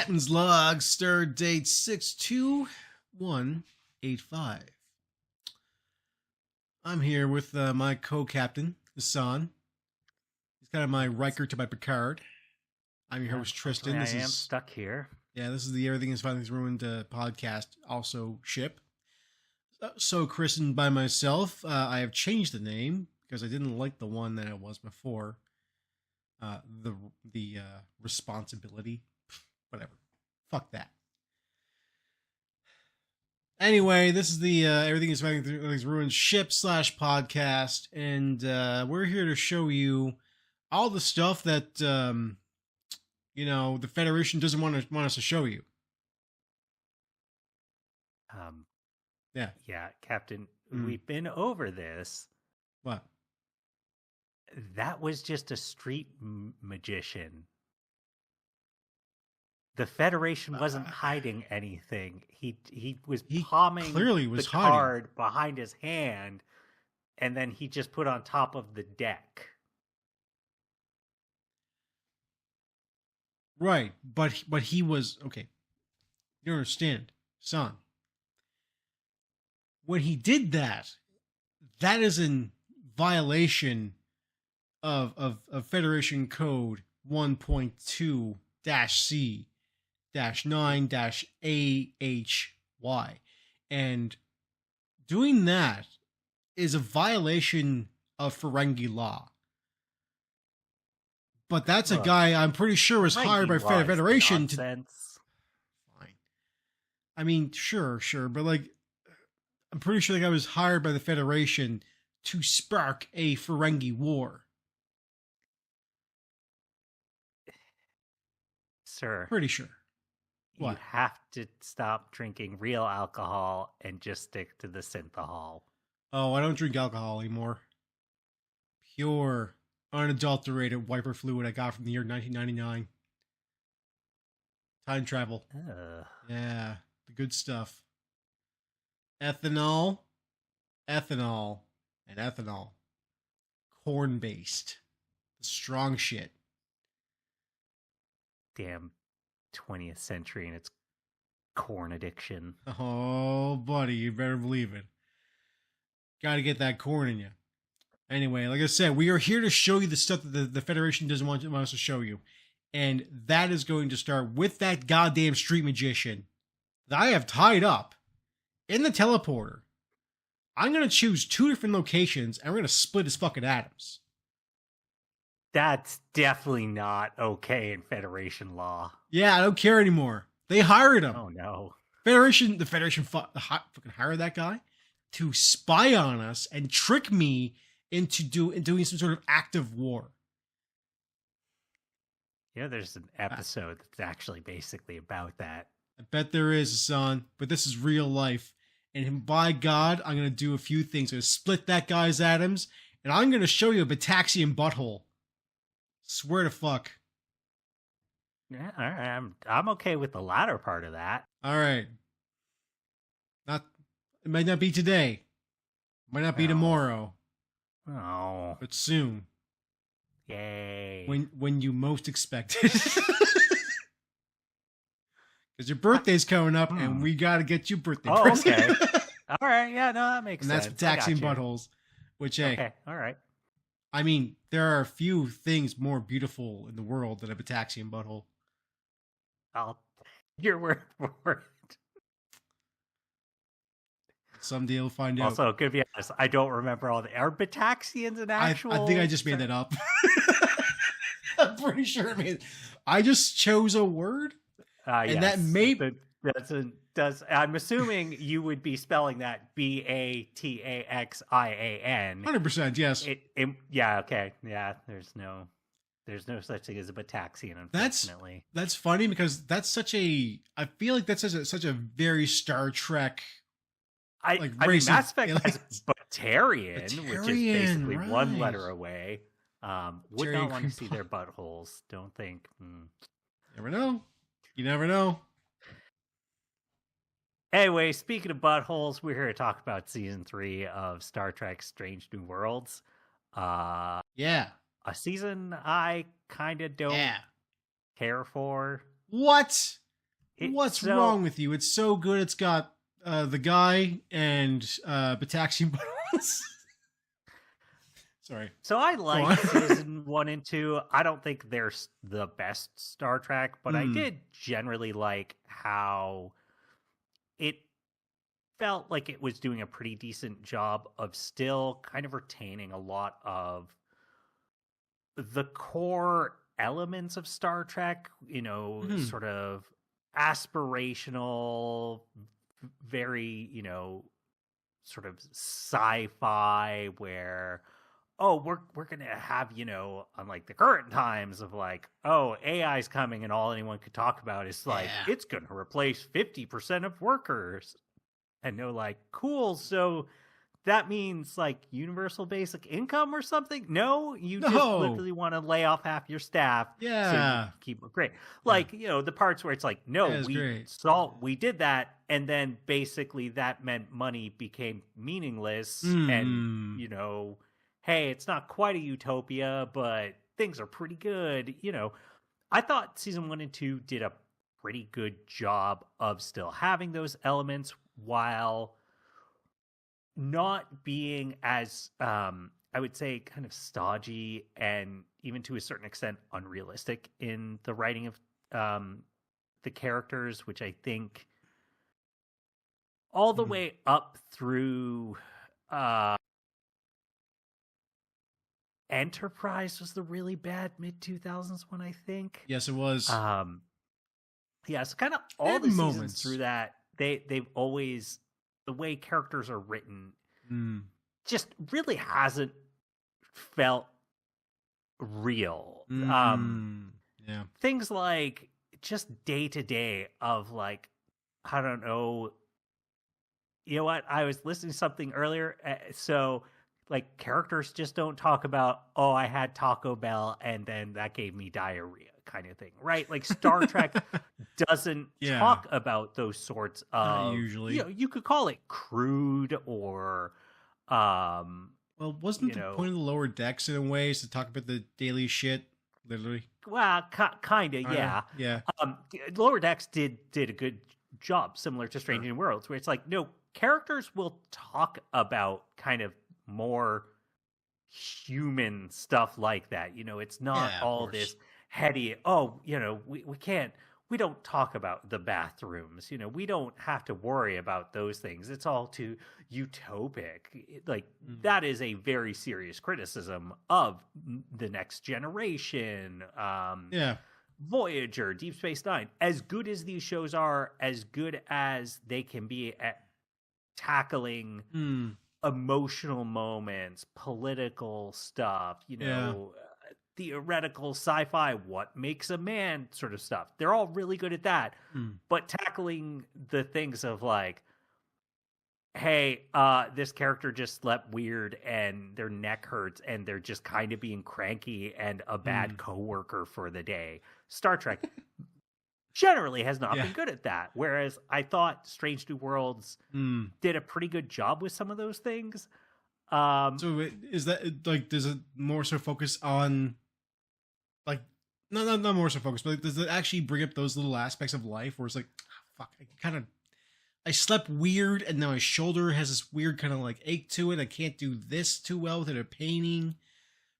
Captain's Log, star date 62185. I'm here with my co-captain, Hassan. He's kind of my Riker to my Picard. I'm your host, Tristan. I am stuck here. Yeah, this is the Everything is Finally Ruined podcast, also ship. So, christened by myself, I have changed the name because I didn't like the one that it was before. The responsibility. Whatever. Fuck that. Anyway, this is the Everything is Finally Ruined ship / podcast, and we're here to show you all the stuff that the Federation doesn't want us to show you. Yeah, Captain, we've been over this. What? That was just a street magician. The Federation wasn't hiding anything. He was palming the card behind his hand, and then he just put on top of the deck. Right, but he was okay. You don't understand, son. When he did that, that is in violation of Federation Code 1.2-C-9-AHY. And doing that is a violation of Ferengi law. But that's a guy I'm pretty sure was hired by Federation to... Fine. I mean, sure, but I'm pretty sure the guy was hired by the Federation to spark a Ferengi war. Sir. Pretty sure. What? You have to stop drinking real alcohol and just stick to the synthahol. Oh, I don't drink alcohol anymore. Pure, unadulterated wiper fluid I got from the year 1999. Time travel. Yeah, the good stuff. Ethanol, and ethanol. Corn-based. The strong shit. Damn 20th century and its corn addiction. Oh, buddy, you better believe it. Gotta get that corn in you. Anyway, like I said, we are here to show you the stuff that the Federation doesn't want us to show you. And that is going to start with that goddamn street magician that I have tied up in the teleporter. I'm going to choose 2 different locations and we're going to split his fucking atoms. That's definitely not okay in Federation law. Yeah, I don't care anymore. They hired him. Oh, no. The Federation fucking hired that guy to spy on us and trick me into doing some sort of active war. Yeah, there's an episode that's actually basically about that. I bet there is, son, but this is real life. And by God, I'm going to do a few things. I'm going to split that guy's atoms, and I'm going to show you a Bataxian butthole. Swear to fuck. Yeah, all right. I'm okay with the latter part of that. All right. It might not be today. It might not be tomorrow. Oh. But soon. Yay. When you most expect it. Because your birthday's coming up, and we got to get you birthday presents. Okay. All right. Yeah, no, that makes sense. And that's Bataxian buttholes. Which, hey. Okay, all right. I mean, there are a few things more beautiful in the world than a Bataxian butthole. Your word for it. Someday you'll find out. Also, to be honest, I don't remember all the... Are Bataxians an actual... I think I just made that up. I'm pretty sure I just chose a word. And yes. that may... I'm assuming you would be spelling that Bataxian. 100%, yes. Yeah, okay. Yeah, there's no such thing as a Bataxian, unfortunately. That's funny because that's I feel like that's such a very Star Trek race. Mass Effect has Batarian, which is basically right. one letter away. Would not want to see their buttholes, don't think. Never know. You never know. Anyway, speaking of buttholes, we're here to talk about season 3 of Star Trek Strange New Worlds. Yeah. A season I kind of don't care for. What? What's wrong with you? It's so good. It's got the guy and Bataxian Bottles. Sorry. So I like season 1 and 2. I don't think they're the best Star Trek, but I did generally like how it felt like it was doing a pretty decent job of still kind of retaining a lot of the core elements of Star Trek, sort of aspirational, very, sort of sci-fi where we're gonna have, unlike the current times of like, AI's coming and all anyone could talk about is like it's gonna replace 50% of workers. And they're like, cool, so that means like universal basic income or something? No, just literally want to lay off half your staff. Yeah. So you keep great. Like, the parts where it's like, no, we did that, and then basically that meant money became meaningless and hey, it's not quite a utopia, but things are pretty good. I thought season 1 and 2 did a pretty good job of still having those elements while not being as, I would say, kind of stodgy and even to a certain extent unrealistic in the writing of the characters, which I think all the way up through Enterprise was the really bad mid-2000s one, I think. Yes, it was. Yeah, so kind of all the seasons through that, they've always, the way characters are written just really hasn't felt real. Yeah. Things like just day to day of like, I don't know. You know what? I was listening to something earlier. So like characters just don't talk about, I had Taco Bell and then that gave me diarrhea kind of thing, right? Like Star Trek doesn't talk about those sorts of, usually. You could call it crude or, well, wasn't the point of the lower decks in a way is to talk about the daily shit, literally? Well, kind of, yeah. Yeah. Lower Decks did a good job, similar to Strange New Worlds, where it's like, no, characters will talk about kind of more human stuff like that. It's not all this heady, we don't talk about the bathrooms. We don't have to worry about those things. It's all too utopic. That is a very serious criticism of the Next Generation. Voyager, Deep Space Nine. As good as these shows are, as good as they can be at tackling emotional moments, political stuff, theoretical sci-fi, what makes a man sort of stuff. They're all really good at that. But tackling the things of like, hey, this character just slept weird and their neck hurts and they're just kind of being cranky and a bad coworker for the day. Star Trek generally has not been good at that. Whereas I thought Strange New Worlds did a pretty good job with some of those things. So is that like, does it more so focus on like, not more so focus, but like, does it actually bring up those little aspects of life where it's like, fuck, I slept weird and now my shoulder has this weird kind of like ache to it. I can't do this too well without it paining.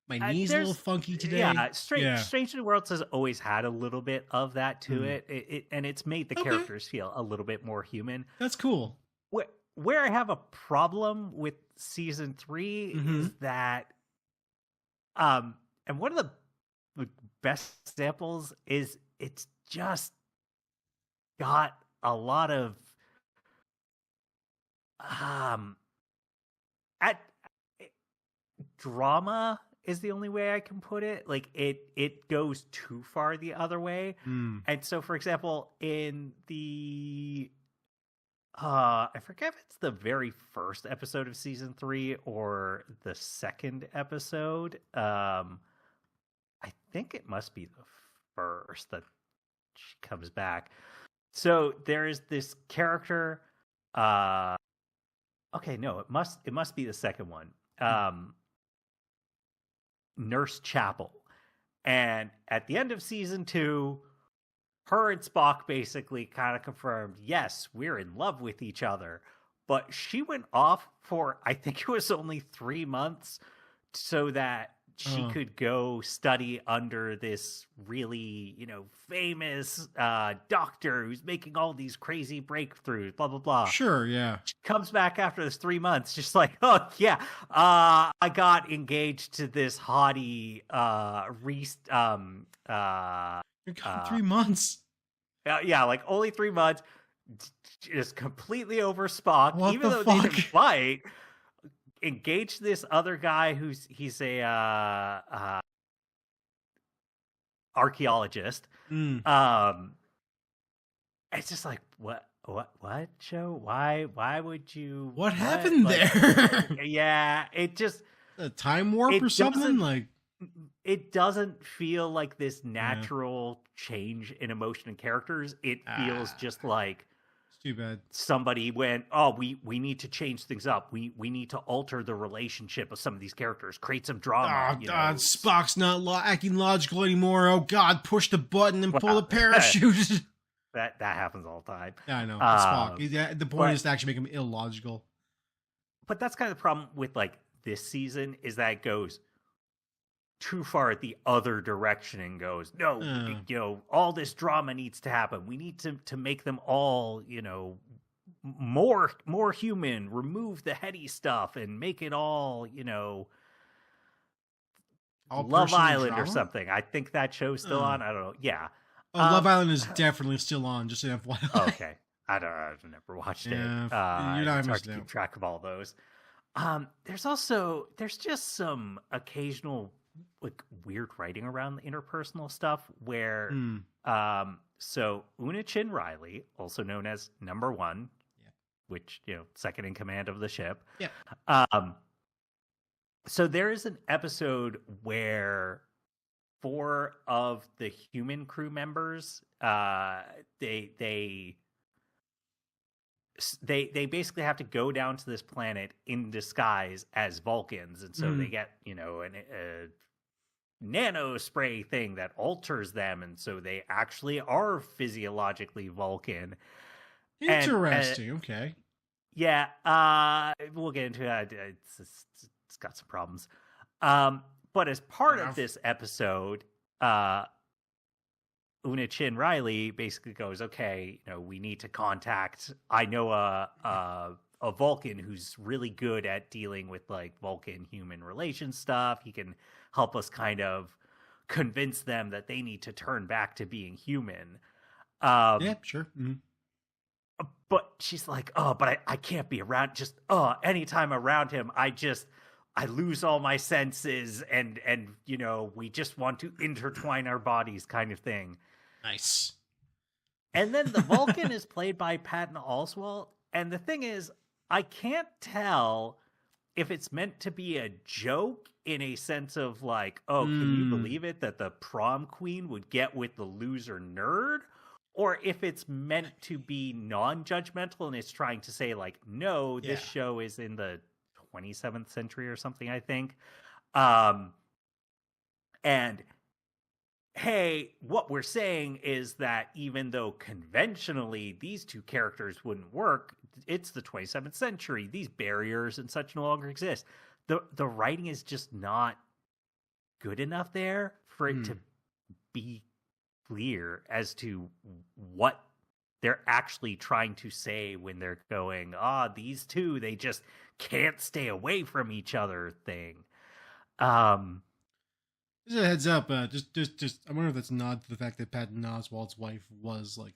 My knee's a little funky today. Yeah, Strange New Worlds has always had a little bit of that to it. And it's made the characters feel a little bit more human. That's cool. Where I have a problem with season 3 is that, and one of the best examples is it's just got a lot of drama is the only way I can put it. Like it goes too far the other way. And so, for example, in the I forget if it's the very first episode of season 3 or the second episode. I think it must be the first that she comes back. So there is this character. Okay, no, it must be the second one. Nurse Chapel. And at the end of season 2, her and Spock basically kind of confirmed, yes, we're in love with each other. But she went off for, I think it was only 3 months, so that she could go study under this really, famous doctor who's making all these crazy breakthroughs, blah, blah, blah. Sure, yeah. She comes back after this 3 months, just like, oh, yeah, I got engaged to this haughty, You're gone 3 months. yeah, like only 3 months, just completely over Spock, What even the though fuck? they didn't fight. Engage this other guy he's a archaeologist. It's just like, what show? Why would you? What happened there? Yeah, it just a time warp or something like. It doesn't feel like this natural change in emotion and characters. It feels just like it's too bad. Somebody went, oh, we need to change things up. We need to alter the relationship of some of these characters, create some drama. Oh God, Spock's not acting logical anymore. Oh God, push the button and pull the parachute. that happens all the time. Yeah, I know. Spock. The point is to actually make him illogical. But that's kind of the problem with like this season, is that it goes too far at the other direction and goes, no, all this drama needs to happen. We need to make them all, more human, remove the heady stuff and make it all, Love Island drama? Or something. I think that show's still on. I don't know. Yeah. Love Island is definitely still on, just an FYI. Okay. I've never watched it. You're not it's hard to keep track of all those. There's just some occasional like weird writing around the interpersonal stuff where so Una Chin Riley, also known as Number One, which second in command of the ship. So there is an episode where 4 of the human crew members they basically have to go down to this planet in disguise as Vulcans, and so they get a nano spray thing that alters them, and so they actually are physiologically Vulcan. Interesting. Okay. Yeah, we'll get into it. It's got some problems. But as part of this episode, Una Chin Riley basically goes, okay, we need to contact, I know a Vulcan who's really good at dealing with like Vulcan human relations stuff. He can help us kind of convince them that they need to turn back to being human. Yeah, sure. Mm-hmm. But she's like, but I can't be around. Just anytime around him, I lose all my senses, and we just want to intertwine our bodies, kind of thing. Nice. And then the Vulcan is played by Patton Oswalt, and the thing is, I can't tell if it's meant to be a joke in a sense of like, can you believe it that the prom queen would get with the loser nerd? Or if it's meant to be non-judgmental and it's trying to say like, no, this show is in the 27th century or something, I think. And hey, what we're saying is that even though conventionally these two characters wouldn't work, it's the 27th century. These barriers and such no longer exist. The writing is just not good enough there for it to be clear as to what they're actually trying to say when they're going, these two, they just can't stay away from each other thing. Just a heads up, just I wonder if that's a nod to the fact that Patton Oswalt's wife was like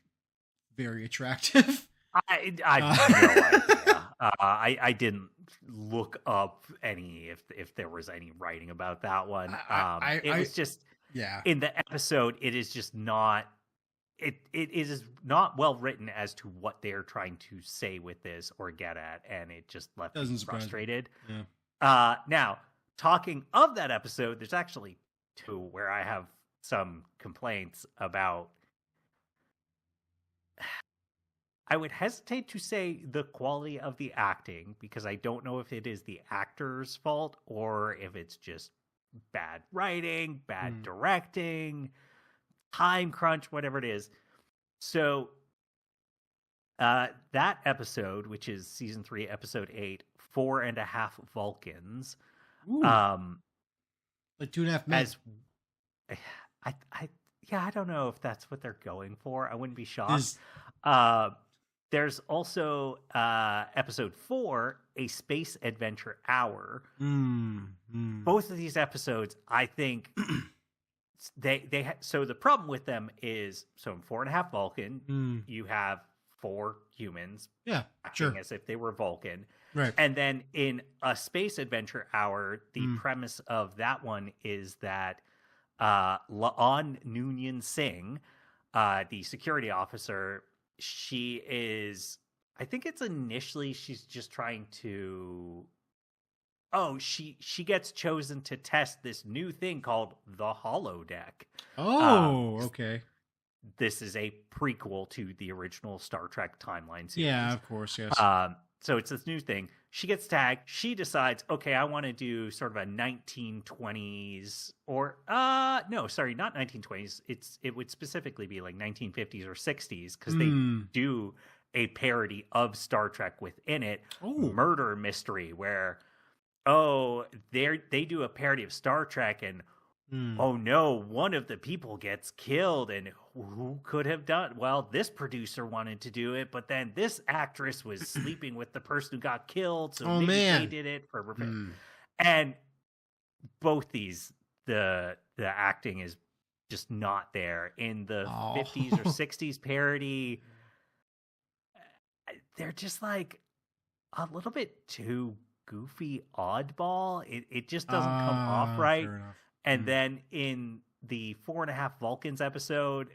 very attractive. I have no idea. I didn't look up any if there was any writing about that one. It was just in the episode. It is just not. It is not well written as to what they're trying to say with this or get at, and it just left me frustrated. Yeah. Now, talking of that episode, there's actually 2 where I have some complaints about. I would hesitate to say the quality of the acting, because I don't know if it is the actor's fault or if it's just bad writing, bad directing, time crunch, whatever it is. So that episode, which is season 3, episode 8, 4.5 Vulcans. Ooh. Like 2.5 men. As I don't know if that's what they're going for. I wouldn't be shocked. There's also episode 4, A Space Adventure Hour. Both of these episodes, I think, so the problem with them is, so in 4.5 Vulcan, you have 4 humans, acting as if they were Vulcan. Right. And then in A Space Adventure Hour, the premise of that one is that Laan Noonien Singh, the security officer, she is, I think it's initially she's just trying to, she gets chosen to test this new thing called the holodeck. Okay. This is a prequel to the original Star Trek timeline series. Yeah, of course, yes. So it's this new thing. She gets tagged. She decides, okay, I want to do sort of a 1920s or no, sorry, not 1920s. It would specifically be like 1950s or 60s, because they do a parody of Star Trek within it. Murder mystery, where they do a parody of Star Trek, and oh no, one of the people gets killed, and who could have done? Well, this producer wanted to do it, but then this actress was sleeping with the person who got killed, so maybe they did it for revenge. And both these, the acting is just not there. In the 50s or 60s parody, they're just like a little bit too goofy, oddball. It just doesn't come off right. And then in the 4.5 Vulcans episode,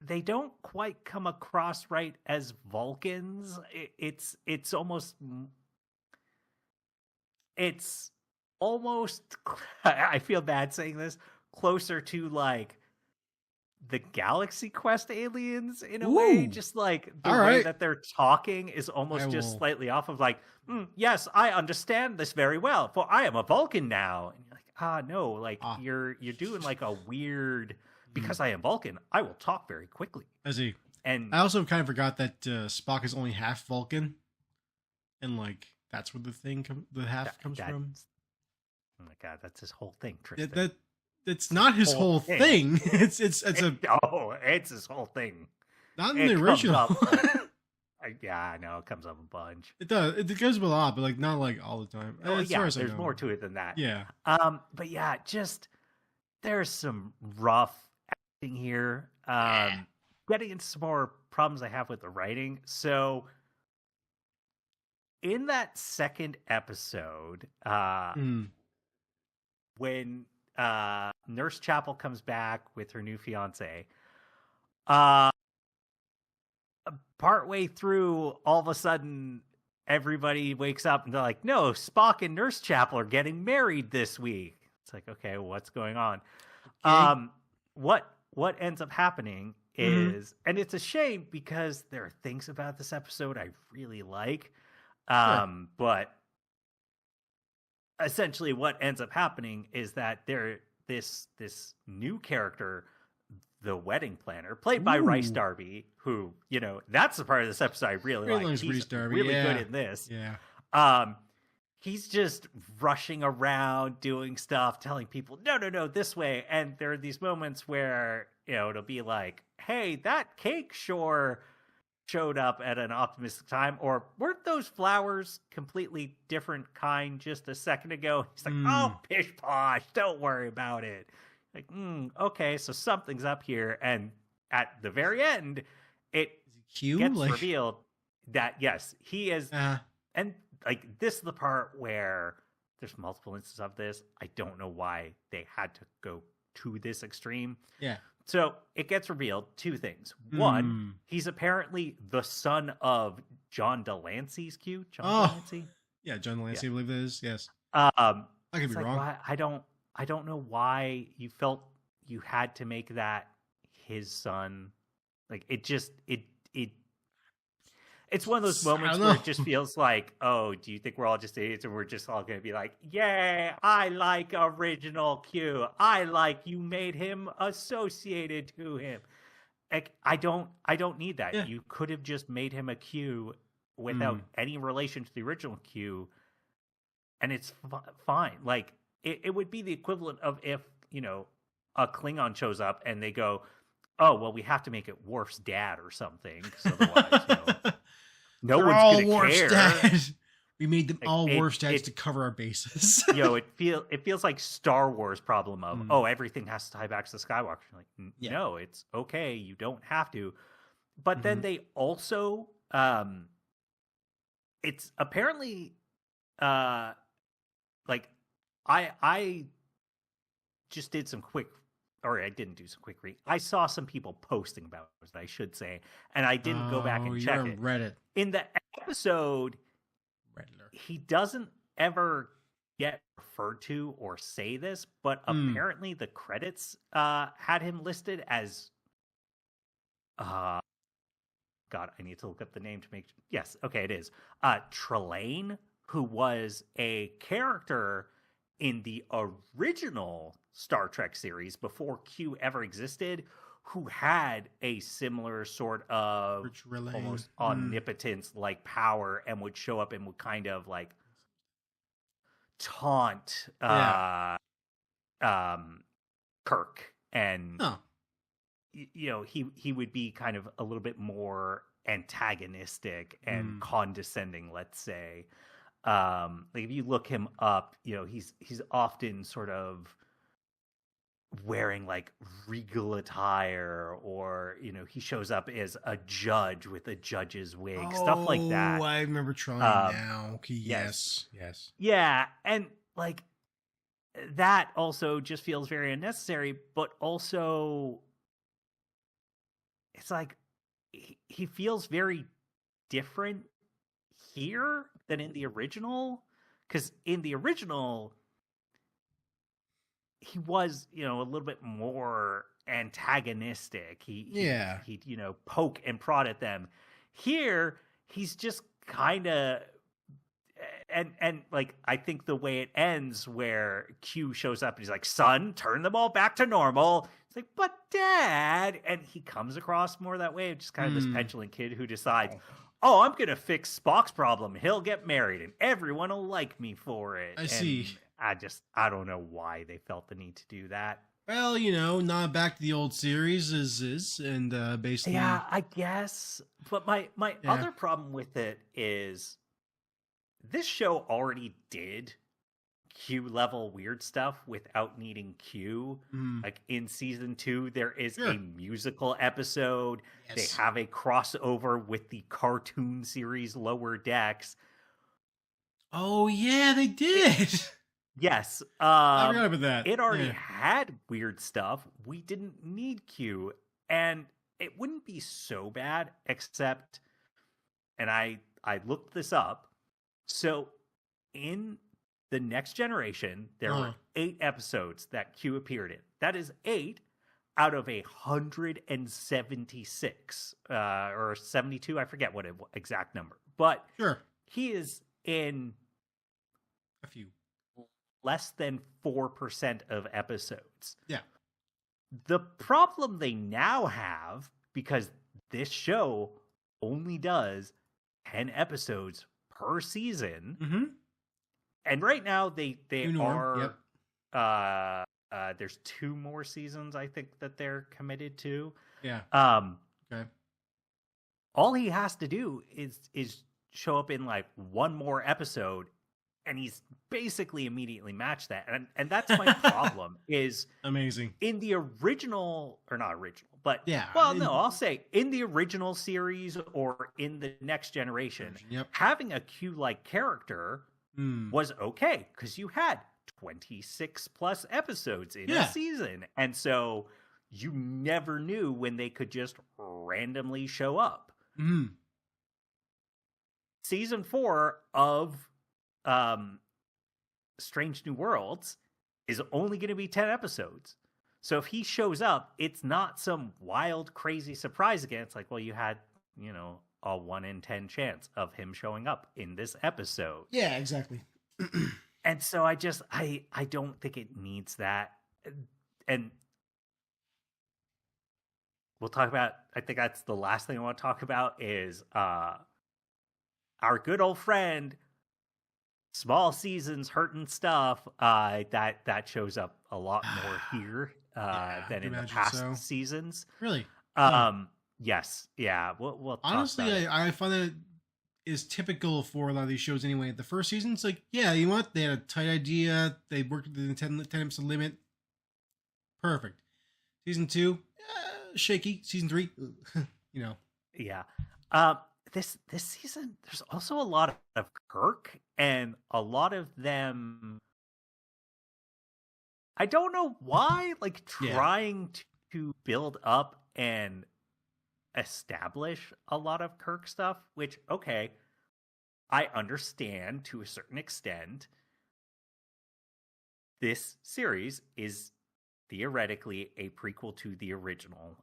they don't quite come across right as Vulcans. It's almost I feel bad saying this, closer to like the Galaxy Quest aliens in a way. Just like the way that they're talking is almost slightly off of like, yes, I understand this very well, for I am a Vulcan now. And you're like, no, like you're doing like a weird, because I am Vulcan, I will talk very quickly. I see. And I also kind of forgot that Spock is only half Vulcan, and like that's where the half comes from. Oh my god, that's his whole thing, Tristan. It's not his whole thing. It's his whole thing. Not in the original. Yeah, I know, it comes up a bunch. It does. It goes up a lot, but like not like all the time. There's more to it than that. Yeah. But yeah, just there's some rough acting here. Getting into some more problems I have with the writing. So in that second episode, when Nurse Chapel comes back with her new fiance, partway through, all of a sudden, everybody wakes up and they're like, no, Spock and Nurse Chapel are getting married this week. It's like, okay, what's going on? Okay. What ends up happening is, and it's a shame because there are things about this episode I really like, but essentially what ends up happening is that this new character, the wedding planner, played by Rice Darby, who, that's the part of this episode I really like. He's really good in this. Yeah. He's just rushing around doing stuff, telling people, no, this way. And there are these moments where, it'll be like, hey, that cake sure showed up at an optimistic time, or weren't those flowers completely different kind just a second ago? He's like, oh, pish posh, don't worry about it. Like, okay, so something's up here. And at the very end, it gets revealed that, yes, he is. And like, this is the part where there's multiple instances of this. I don't know why they had to go to this extreme. Yeah. So it gets revealed 2 things. One, he's apparently the son of John Delancey's Q. Delancey? Yeah, John Delancey, I believe it is. Yes. I could be wrong. I don't know why you felt you had to make that his son. Like, it It's one of those moments where it just feels like, oh, do you think we're all just idiots and we're just all going to be like, yay, I like original Q. I like you made him associated to him. Like, I don't need that. Yeah. You could have just made him a Q without any relation to the original Q, and it's fine. Like, it would be the equivalent of if, a Klingon shows up and they go, oh, well, we have to make it Worf's dad or something, because otherwise, no They're one's all gonna Worf's care. Dad. We made them all Worf's dads to cover our bases. It feels like Star Wars problem of everything has to tie back to the Skywalker. Like, no, it's okay, you don't have to. But then they also, it's apparently, like I just did some quick. Or I didn't do some quick read. I saw some people posting about it, I should say, and I didn't go back and check it. Reddit. In the episode, he doesn't ever get referred to or say this, but apparently the credits had him listed as God, I need to look up the name to make yes, okay, it is. Trelane, who was a character in the original Star Trek series before Q ever existed, who had a similar sort of almost omnipotence like power and would show up and would kind of like taunt Kirk, and he would be kind of a little bit more antagonistic and condescending, let's say. Like if you look him up, he's often sort of wearing like regal attire, or he shows up as a judge with a judge's wig, stuff like that. I remember trying now. Okay, yes. Yeah, and like that also just feels very unnecessary, but also it's like he feels very different here than in the original, because in the original he was a little bit more antagonistic. He'd poke and prod at them. Here he's just kind of and like I think the way it ends where Q shows up and he's like, son, turn them all back to normal. It's like, but dad, and he comes across more that way, just kind of this petulant kid who decides, oh, I'm going to fix Spock's problem. He'll get married and everyone will like me for it. I see. I don't know why they felt the need to do that. Well, not back to the old series and basically. Yeah, I guess. But my other problem with it is this show already did Q level weird stuff without needing Q. Like in season 2, there is a musical episode. Yes. They have a crossover with the cartoon series Lower Decks. Oh yeah, they did. Yes. I forgot about that. It already had weird stuff. We didn't need Q. And it wouldn't be so bad, except, and I looked this up. So in the Next Generation, there were 8 episodes that Q appeared in. That is 8 out of 176, or 72. I forget what exact number. But he is in a few. Less than 4% of episodes. Yeah. The problem they now have, because this show only does 10 episodes per season, and right now they are there's 2 more seasons I think that they're committed to. Yeah. Okay. All he has to do is show up in like one more episode, and he's basically immediately matched that. And that's my problem is amazing. In the original, or not original, but I'll say in the original series or in the Next Generation, having a Q-like character was okay because you had 26 plus episodes in a season. And so you never knew when they could just randomly show up. Season 4 of Strange New Worlds is only going to be 10 episodes. So if he shows up, it's not some wild, crazy surprise again. It's like, well, you had, a 1 in 10 chance of him showing up in this episode. Yeah, exactly. And so I don't think it needs that. And we'll talk about, I think that's the last thing I want to talk about is our good old friend, small seasons hurting stuff, that shows up a lot more here than in the past seasons. Really? Yes. Yeah. We'll honestly, I find that is typical for a lot of these shows anyway. The first season, it's like, yeah, you know what? They had a tight idea. They worked within the 10 episode limit. Perfect. Season 2, shaky. Season 3, you know. Yeah. This season, there's also a lot of Kirk, and a lot of them, I don't know why, like trying to build up and establish a lot of Kirk stuff, which, okay, I understand to a certain extent. This series is theoretically a prequel to the original.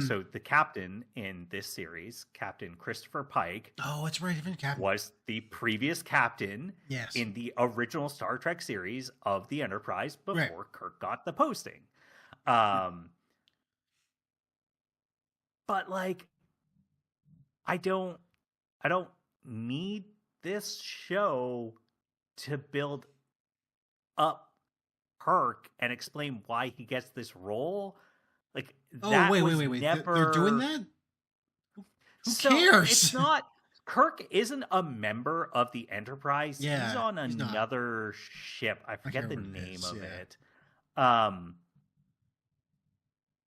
So the captain in this series, Captain Christopher Pike. Oh, it's right, different captain. Was the previous captain in the original Star Trek series of the Enterprise before Kirk got the posting. But like, I don't need this show to build up Kirk and explain why he gets this role. Like, wait. They're doing that? Who cares? It's not. Kirk isn't a member of the Enterprise. Yeah, he's on another ship. I forget the name of it.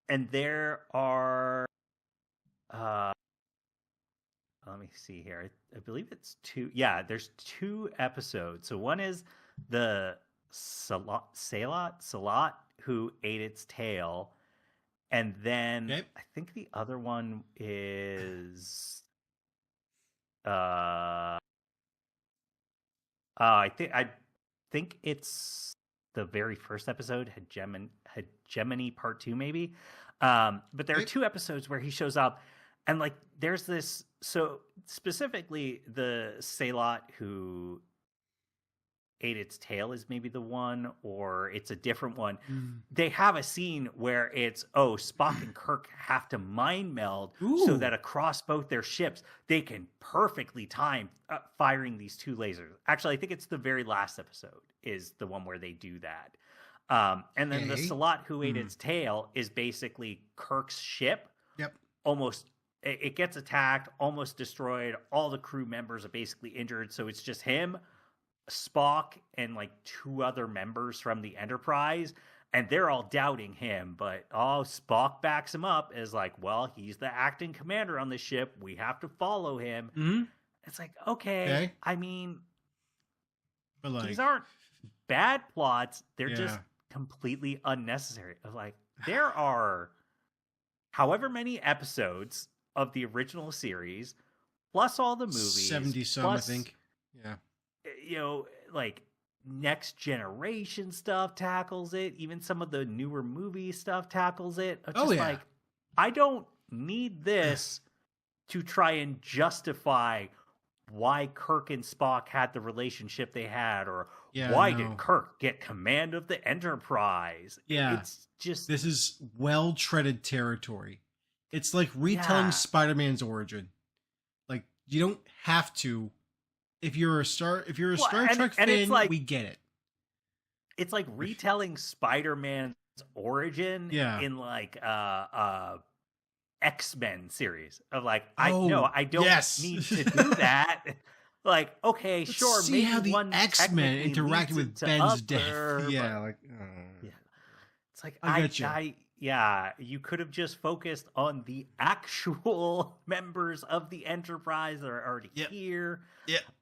And there are let me see here. I believe it's 2. Yeah, there's 2 episodes. So one is the Salat who ate its tail. And then I think the other one is I think it's the very first episode, Hegemony Part 2 maybe. But there are 2 episodes where he shows up, and like there's this, so specifically the Salat who ate its tail is maybe the one, or it's a different one. They have a scene where it's, Spock and Kirk have to mind meld so that across both their ships they can perfectly time firing these 2 lasers. Actually, I think it's the very last episode is the one where they do that. And then the Salat who ate its tail is basically Kirk's ship. Almost, it gets attacked, almost destroyed. All the crew members are basically injured, so it's just him, Spock, and like 2 other members from the Enterprise, and they're all doubting him, but Spock backs him up as like, well, he's the acting commander on the ship, we have to follow him. It's like, okay. I mean, but like, these aren't bad plots, they're just completely unnecessary. Like, there are however many episodes of the original series plus all the movies, 70 some, I think. You know, like Next Generation stuff tackles it. Even some of the newer movie stuff tackles it. It's just like, I don't need this to try and justify why Kirk and Spock had the relationship they had, or why did Kirk get command of the Enterprise. It's just, this is well-treaded territory. It's like retelling Spider-Man's origin. Like, you don't have to. If you're a Star Trek fan, like, we get it. It's like retelling Spider-Man's origin in like X-Men series of like, I don't need to do that. Like, okay, let's sure, see maybe how the one X-Men interacted with Ben's death. It's like, you could have just focused on the actual members of the Enterprise that are already here.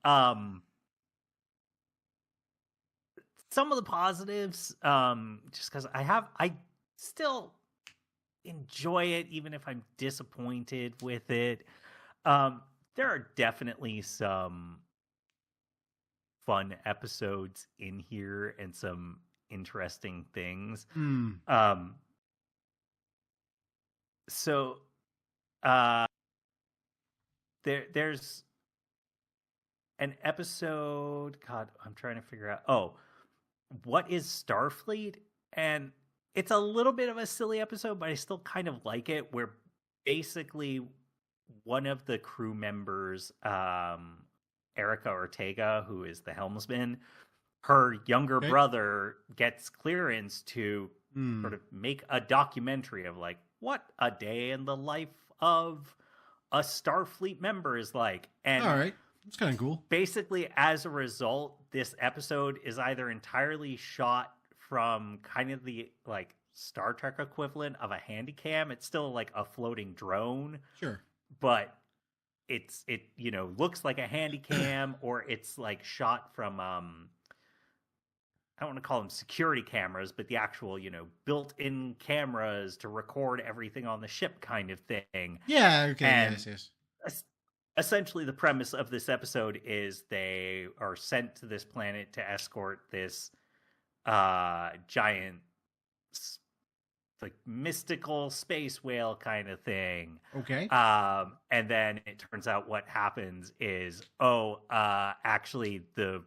Some of the positives, just because I still enjoy it, even if I'm disappointed with it. There are definitely some fun episodes in here and some interesting things. So there's an episode. God, I'm trying to figure out. Oh, what is Starfleet? And it's a little bit of a silly episode, but I still kind of like it. Where basically one of the crew members, Erica Ortega, who is the helmsman, her younger brother gets clearance to sort of make a documentary of like what a day in the life of a Starfleet member is like. And all right, that's kind of cool. Basically, as a result, this episode is either entirely shot from kind of the like Star Trek equivalent of a handycam. It's still like a floating drone. Sure. But it looks like a handycam, or it's like shot from I don't want to call them security cameras, but the actual, built-in cameras to record everything on the ship kind of thing. Yeah, okay, and yes. Essentially, the premise of this episode is they are sent to this planet to escort this giant, like, mystical space whale kind of thing. Okay. And then it turns out what happens is, actually, the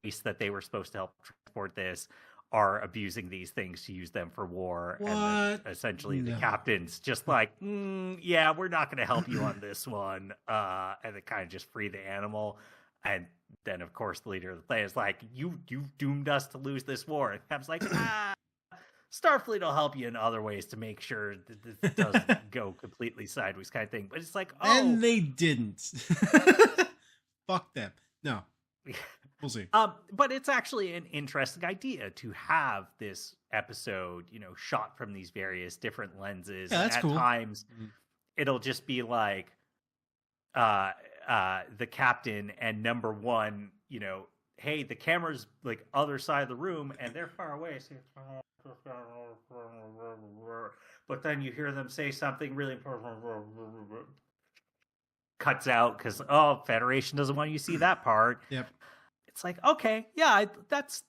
race that they were supposed to help transport this are abusing these things to use them for war. What? And then essentially the captain's just like, yeah, we're not going to help you on this one. And they kind of just free the animal. And then, of course, the leader of the planet is like, you doomed us to lose this war. And Cap's like, Starfleet will help you in other ways to make sure that this doesn't go completely sideways kind of thing. But it's like, And they didn't. Fuck them. No. We'll see. But it's actually an interesting idea to have this episode, shot from these various different lenses. Yeah, that's At cool. times, it'll just be like the captain and number one, hey, the camera's like other side of the room and they're far away. So but then you hear them say something really cuts out because Federation doesn't want you to see that part. Yep. It's like, okay, yeah, that's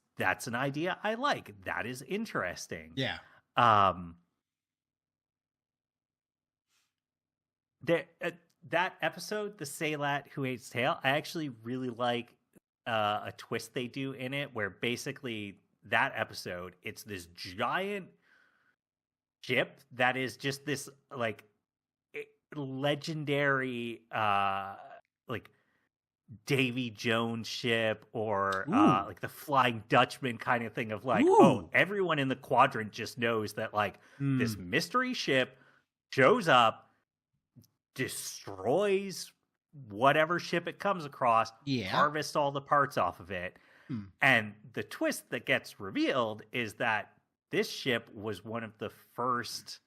an idea I like. That is interesting. Yeah. That episode, the Saylat Who Hates Tail, I actually really like a twist they do in it where basically that episode, it's this giant ship that is just this like legendary like Davy Jones ship or like the Flying Dutchman kind of thing of like, everyone in the quadrant just knows that like this mystery ship shows up, destroys whatever ship it comes across, harvests all the parts off of it. And the twist that gets revealed is that this ship was one of the first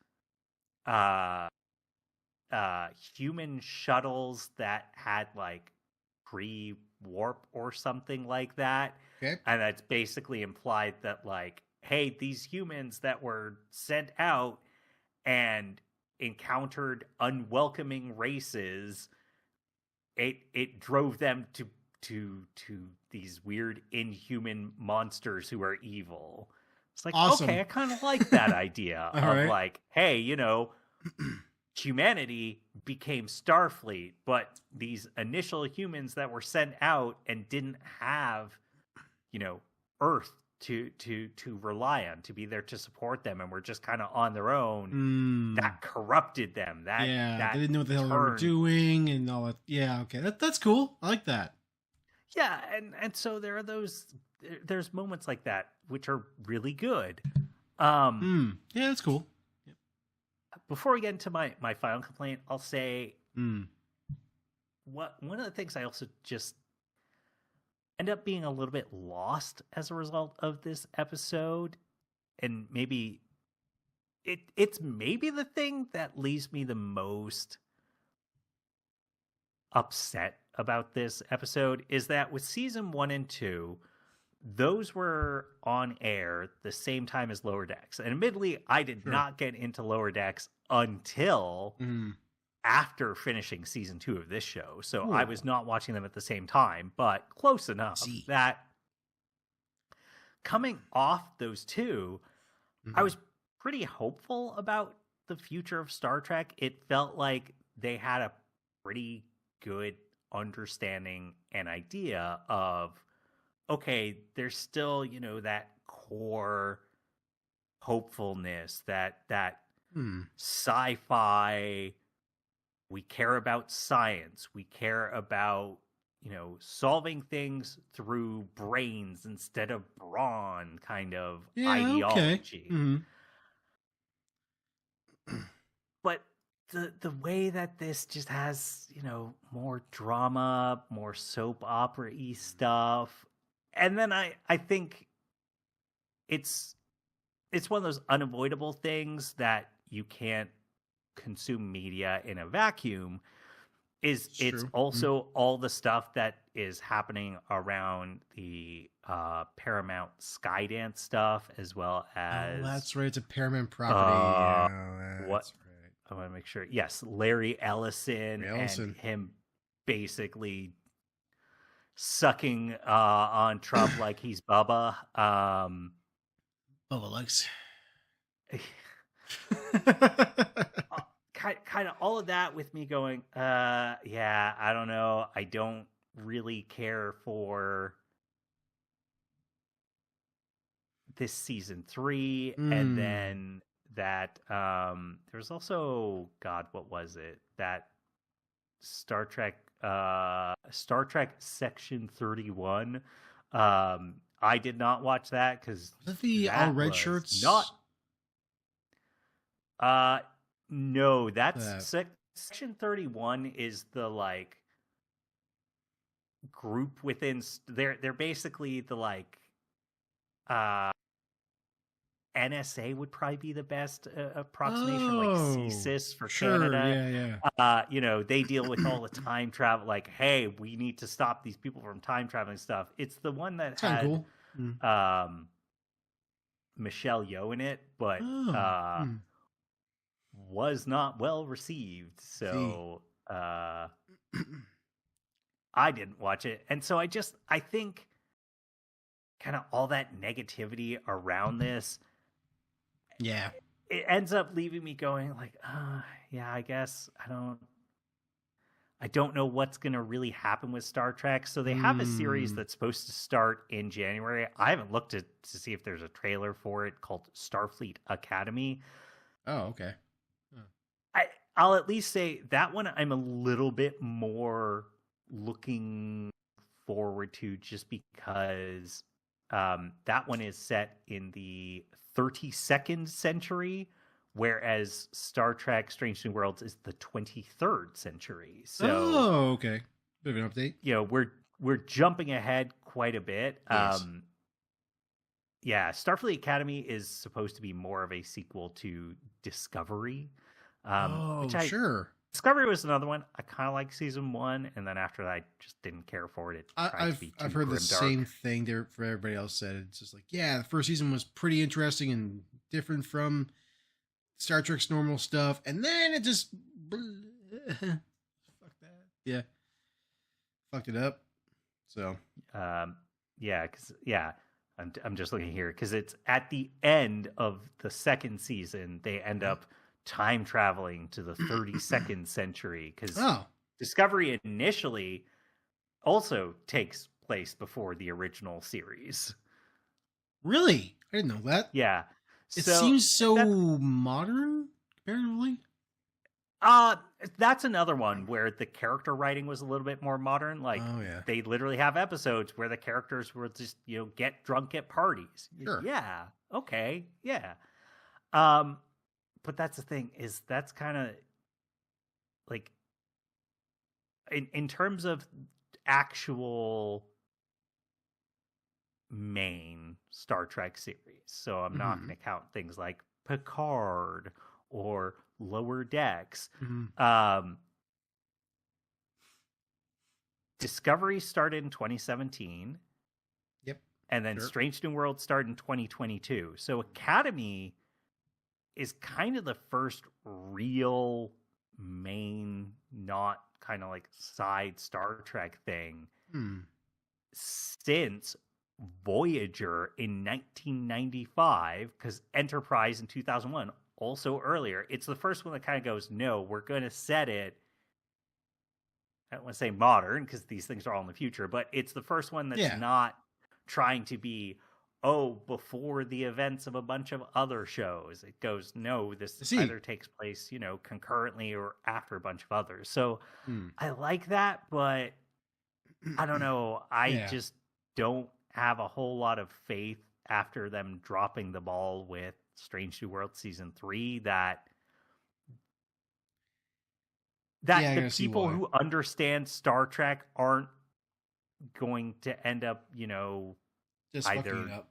human shuttles that had like pre-warp or something like that. Okay. And that's basically implied that like, hey, these humans that were sent out and encountered unwelcoming races, it drove them to these weird inhuman monsters who are evil. It's like, awesome. Okay, I kind of like that idea of right. like, hey, humanity became Starfleet, but these initial humans that were sent out and didn't have, Earth to rely on, to be there to support them, and were just kind of on their own. That corrupted them. That they didn't know what the hell they were doing and all that. Yeah, okay, that's cool. I like that. Yeah, and so there are there's moments like that which are really good. Yeah, that's cool. Before we get into my final complaint, I'll say one of the things I also just end up being a little bit lost as a result of this episode, and maybe it's maybe the thing that leaves me the most upset about this episode is that with season 1 and 2, those were on air the same time as Lower Decks. And admittedly, I did not get into Lower Decks until after finishing season 2 of this show. So I was not watching them at the same time, but close enough that coming off those two, I was pretty hopeful about the future of Star Trek. It felt like they had a pretty good understanding and idea of, okay, there's still, that core hopefulness, that sci-fi. We care about science. We care about, solving things through brains instead of brawn kind of ideology. Okay. But the way that this just has, more drama, more soap opera-y stuff. And then I think it's one of those unavoidable things that you can't consume media in a vacuum. It's also all the stuff that is happening around the Paramount Skydance stuff, as well as that's right, it's a Paramount property. That's right. I want to make sure. Yes, Larry Ellison and him basically sucking on Trump like he's Bubba. Bubba likes. Kind of all of that with me going, yeah, I don't know. I don't really care for this season 3. And then that there's also, God, what was it? That Star Trek Section 31. I did not watch that because the all red shirts. No, that's Section 31 is the like group within. They're basically the like NSA would probably be the best approximation, like CSIS for Canada. Yeah. They deal with all the time travel. Like, hey, we need to stop these people from time traveling stuff. It's the one that had cool. Michelle Yeoh in it, but was not well received. So I didn't watch it. And so I think kind of all that negativity around this, it ends up leaving me going like, yeah, I guess I don't know what's going to really happen with Star Trek. So they have a series that's supposed to start in January. I haven't looked to see if there's a trailer for it, called Starfleet Academy. Oh, okay. I'll at least say that one I'm a little bit more looking forward to, just because that one is set in the 32nd century, whereas Star Trek Strange New Worlds is the 23rd century. So, okay. Bit of an update. We're jumping ahead quite a bit. Yes. Starfleet Academy is supposed to be more of a sequel to Discovery. Sure. Discovery was another one. I kind of like season 1, and then after that, I just didn't care for it. I've heard the same thing there for everybody else said. It's just like, yeah, the first season was pretty interesting and different from Star Trek's normal stuff, and then it just fuck that. Yeah, fucked it up. So I'm just looking here because it's at the end of the second season. They end up time traveling to the 32nd century because Discovery initially also takes place before the original series. Really? I didn't know that. Yeah. It seems so modern, comparatively. That's another one where the character writing was a little bit more modern. Like, they literally have episodes where the characters will just, get drunk at parties. Sure. Yeah. Okay. Yeah. But that's the thing, is that's kind of like in terms of actual main Star Trek series. So I'm not going to count things like Picard or Lower Decks. Discovery started in 2017. Yep. And then Strange New World started in 2022. So Academy is kind of the first real main, not kind of like side Star Trek thing since Voyager in 1995, because Enterprise in 2001, also earlier. It's the first one that kind of goes, no, we're going to set it I don't want to say modern because these things are all in the future, but it's the first one that's not trying to be, before the events of a bunch of other shows. It goes, no, this either takes place, concurrently or after a bunch of others. So I like that, but I don't know. I just don't have a whole lot of faith after them dropping the ball with Strange New Worlds Season 3 that the people who understand Star Trek aren't going to end up, just either it up.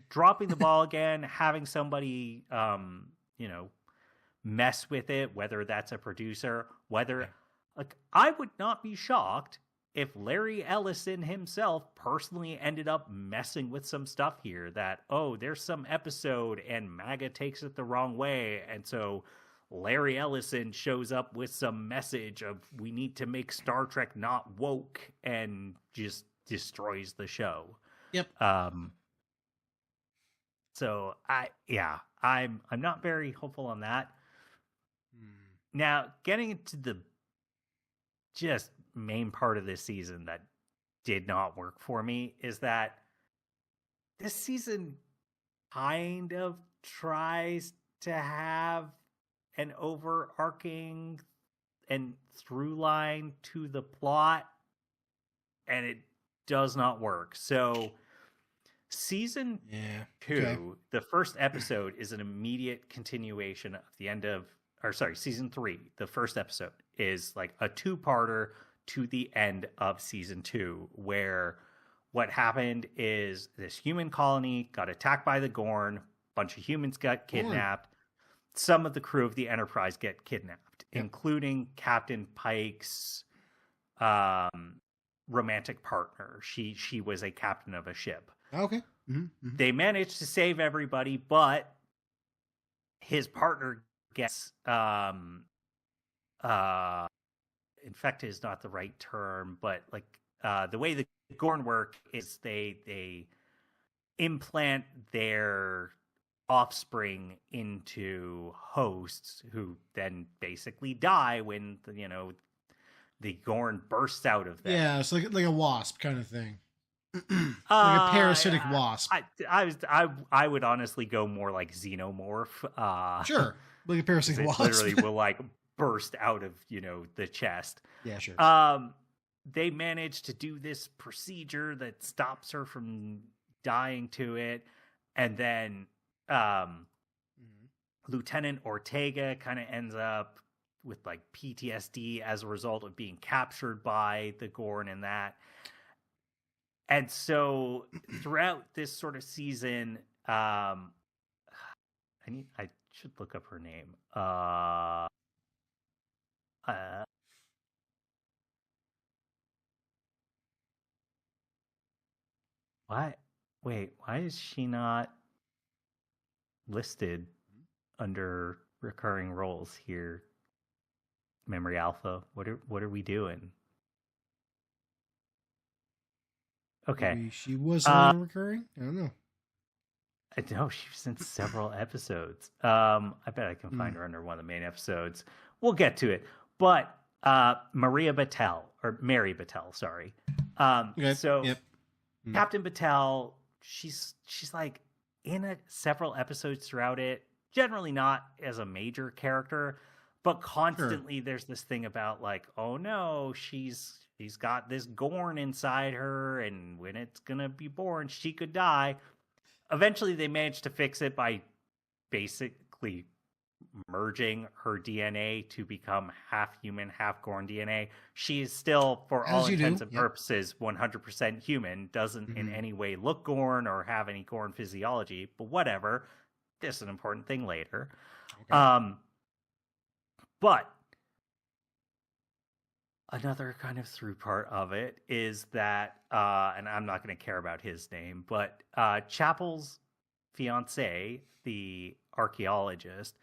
Dropping the ball again, having somebody, mess with it, whether that's a producer, I would not be shocked if Larry Ellison himself personally ended up messing with some stuff here that, there's some episode and MAGA takes it the wrong way. And so Larry Ellison shows up with some message of we need to make Star Trek not woke and just destroys the show. Yep. So I'm not very hopeful on that. Now, getting into the just main part of this season that did not work for me is that this season kind of tries to have an overarching and through line to the plot, and it does not work. So season 2, the first episode is an immediate continuation of the end of, season 3. The first episode is like a 2-parter to the end of season 2, where what happened is this human colony got attacked by the Gorn, a bunch of humans got kidnapped. Some of the crew of the Enterprise get kidnapped, including Captain Pike's romantic partner. She was a captain of a ship. Okay. They managed to save everybody, but his partner gets infected is not the right term, but the way the Gorn work is they implant their offspring into hosts who then basically die when the Gorn bursts out of them. Yeah, it's like a wasp kind of thing. Like a parasitic wasp. I would honestly go more like xenomorph. Sure, like a parasitic wasp. Literally will burst out of the chest. Yeah, sure. They manage to do this procedure that stops her from dying to it, and then Lieutenant Ortega kind of ends up with PTSD as a result of being captured by the Gorn and that. And so throughout this sort of season, I should look up her name. Why? Wait, why is she not listed under recurring roles here? Memory Alpha. What are we doing? Okay. Maybe she wasn't recurring? I don't know. I know she was in several episodes. I bet I can find her under one of the main episodes. We'll get to it. But Mary Battelle, sorry. Okay. So Captain Battelle, she's in several episodes throughout it. Generally not as a major character, but constantly there's this thing about oh no, she's got this Gorn inside her, and when it's gonna be born, she could die. Eventually, they managed to fix it by basically merging her DNA to become half human, half Gorn DNA. She is still, for all intents and purposes, 100% human. Doesn't in any way look Gorn or have any Gorn physiology, but whatever. This is an important thing later. Okay. But another kind of through part of it is that, and I'm not going to care about his name, but Chapel's fiance, the archaeologist,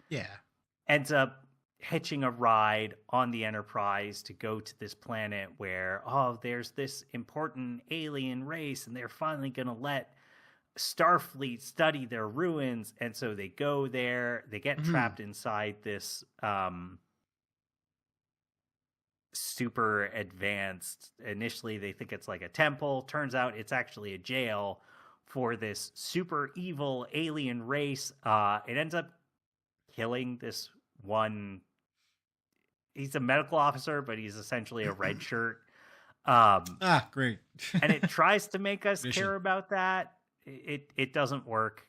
ends up hitching a ride on the Enterprise to go to this planet where, there's this important alien race, and they're finally going to let Starfleet study their ruins. And so they go there, they get trapped inside this super advanced. Initially, they think it's like a temple. Turns out it's actually a jail for this super evil alien race. It ends up killing this one. He's a medical officer, but he's essentially a red shirt. Great. And it tries to make us care about that. It doesn't work.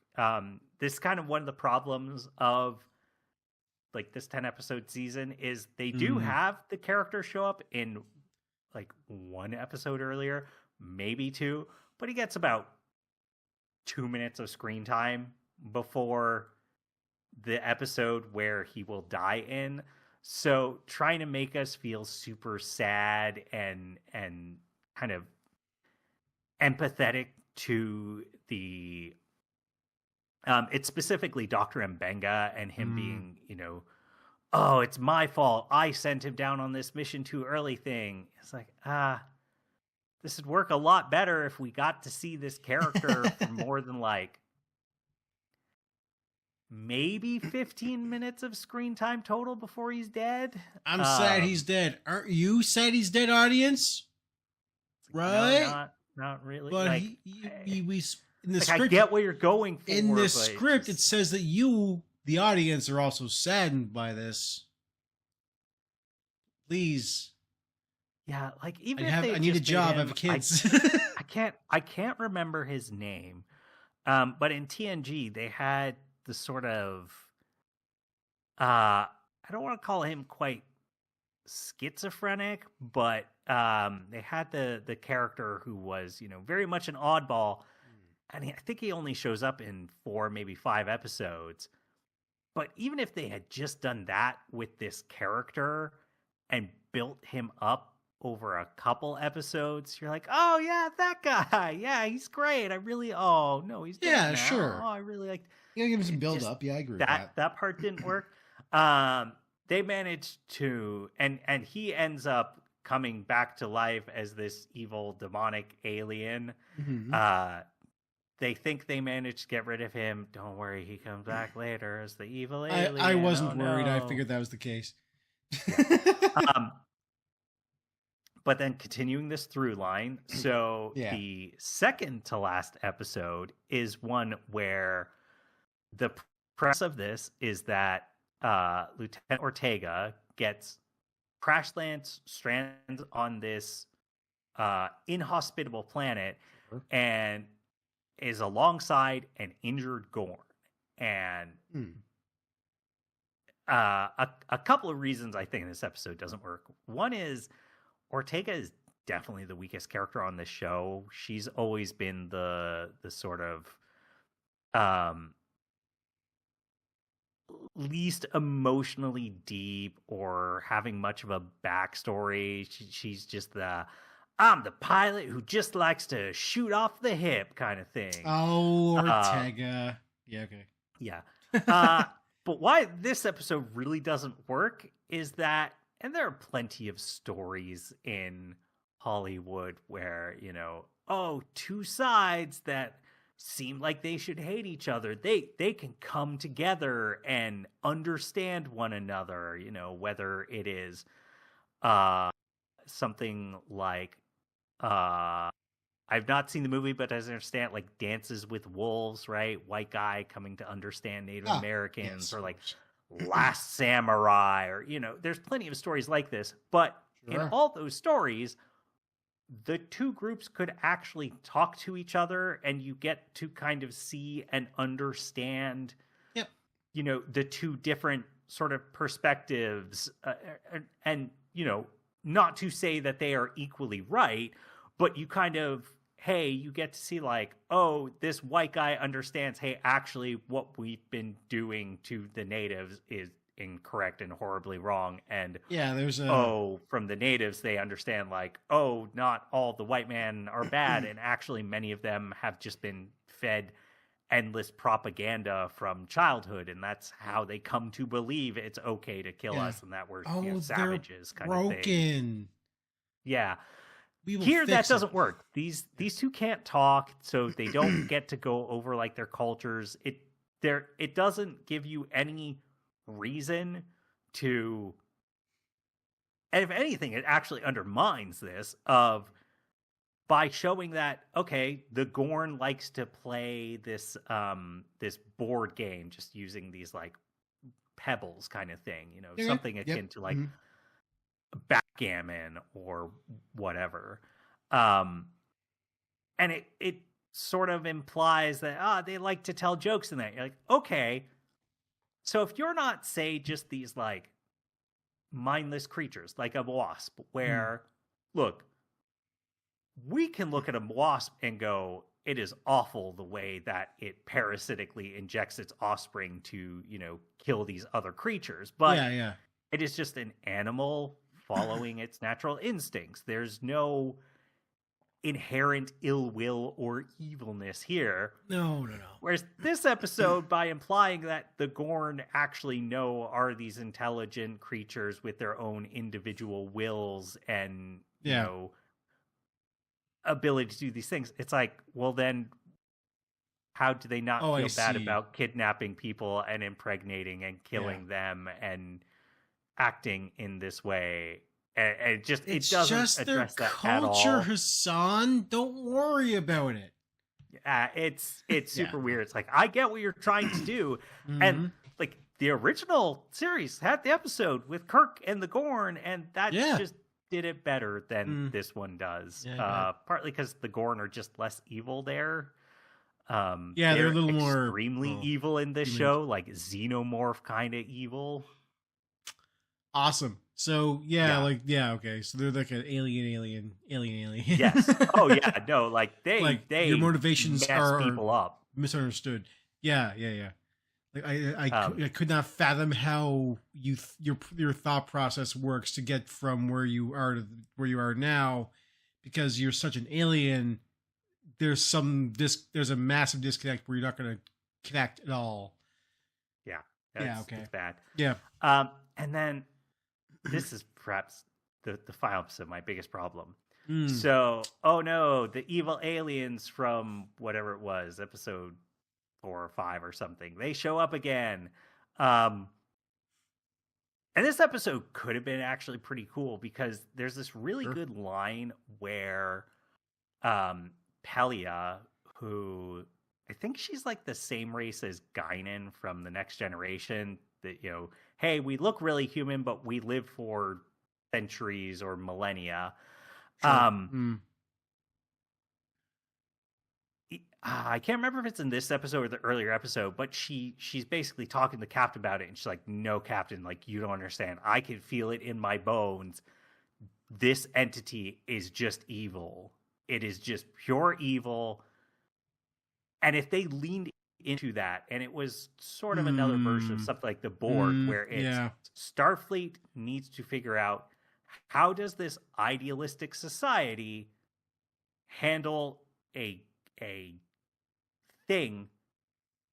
This is kind of one of the problems of like this 10 episode season is they do have the character show up in like one episode earlier, maybe two, but he gets about 2 minutes of screen time before the episode where he will die in. So trying to make us feel super sad and kind of empathetic to the it's specifically Dr. Mbenga and him being, oh, it's my fault. I sent him down on this mission too early thing. It's like, this would work a lot better if we got to see this character for more than like maybe 15 minutes of screen time total before he's dead. I'm sad he's dead. Aren't you sad he's dead, audience? Right? No, not really. But like, we in the script, I get what you're going for. In the script, it says that you, the audience, are also saddened by this. Please. Yeah, like even I need a job. I have kids. I can't remember his name. But in TNG, they had the sort of I don't want to call him quite schizophrenic, but they had the character who was, very much an oddball. And I think he only shows up in 4, maybe 5 episodes. But even if they had just done that with this character and built him up over a couple episodes, you're like, oh, yeah, that guy. Yeah, he's great. Oh, no, he's dead now. Sure. Oh, I really liked. You gotta give him some build up. Yeah, I agree with that. That part didn't work. They managed to, and he ends up coming back to life as this evil demonic alien. They think they managed to get rid of him. Don't worry, he comes back later as the evil alien. I wasn't worried. No. I figured that was the case. Yeah. But then continuing this through line, so the second to last episode is one where the premise of this is that Lieutenant Ortega gets stranded on this inhospitable planet and is alongside an injured Gorn. And a couple of reasons I think this episode doesn't work. One is Ortega is definitely the weakest character on this show. She's always been the sort of least emotionally deep or having much of a backstory. She's just I'm the pilot who just likes to shoot off the hip kind of thing. Oh, Ortega. Yeah, okay. Yeah. But why this episode really doesn't work is that, and there are plenty of stories in Hollywood where, two sides that seem like they should hate each other, they can come together and understand one another, whether it is something like I've not seen the movie, but as I understand, like Dances with Wolves, right? White guy coming to understand Native Americans, or like Last Samurai, or there's plenty of stories like this. But in all those stories, the two groups could actually talk to each other, and you get to kind of see and understand, the two different sort of perspectives, and not to say that they are equally right, but you kind of, hey, you get to see like, oh, this white guy understands, hey, actually what we've been doing to the natives is incorrect and horribly wrong. And from the natives, they understand like, oh, not all the white men are bad. And actually many of them have just been fed endless propaganda from childhood, and that's how they come to believe it's okay to kill us and that we're savages kind of thing. Yeah. Here that doesn't work. These two can't talk, so they don't get to go over like their cultures. It doesn't give you any reason to And if anything, it actually undermines this by showing that, okay, the Gorn likes to play this this board game, just using these like pebbles kind of thing, something akin to like backgammon or whatever. And it sort of implies that they like to tell jokes in that. You're like, okay, so if you're not, say, just these like mindless creatures like a wasp, where look, we can look at a wasp and go, it is awful the way that it parasitically injects its offspring to, kill these other creatures. But it is just an animal following its natural instincts. There's no inherent ill will or evilness here. No. Whereas this episode, by implying that the Gorn actually are these intelligent creatures with their own individual wills and, ability to do these things, it's like, well, then how do they not feel bad about kidnapping people and impregnating and killing them and acting in this way? And it doesn't just address their that culture, at all. Hassan. Don't worry about it. It's super weird. It's like, I get what you're trying to do, and like the original series had the episode with Kirk and the Gorn, and that just did it better than this one does. Partly because the Gorn are just less evil there. They're a little more extremely evil in this show, like xenomorph kind of evil. Awesome. So okay. So they're like an alien. Yes. Oh yeah. No. Like they your motivations are people up. Misunderstood. Yeah. Like I could not fathom how your thought process works to get from where you are to where you are now, because you're such an alien. There's a massive disconnect where you're not going to connect at all. Yeah. Okay. It's bad. Yeah. And then this is perhaps the final episode, my biggest problem. So, oh no, the evil aliens from whatever it was, episode 4 or 5 or something, they show up again. And this episode could have been actually pretty cool, because there's this really good line where Pelia, who I think she's like the same race as Guinan from The Next Generation, that, hey, we look really human, but we live for centuries or millennia. Sure. I can't remember if it's in this episode or the earlier episode, but she's basically talking to the captain about it, and she's like, no, Captain, like, you don't understand. I can feel it in my bones. This entity is just evil. It is just pure evil. And if they leaned into that, and it was sort of another version of something like the Borg, where it's Starfleet needs to figure out, how does this idealistic society handle a thing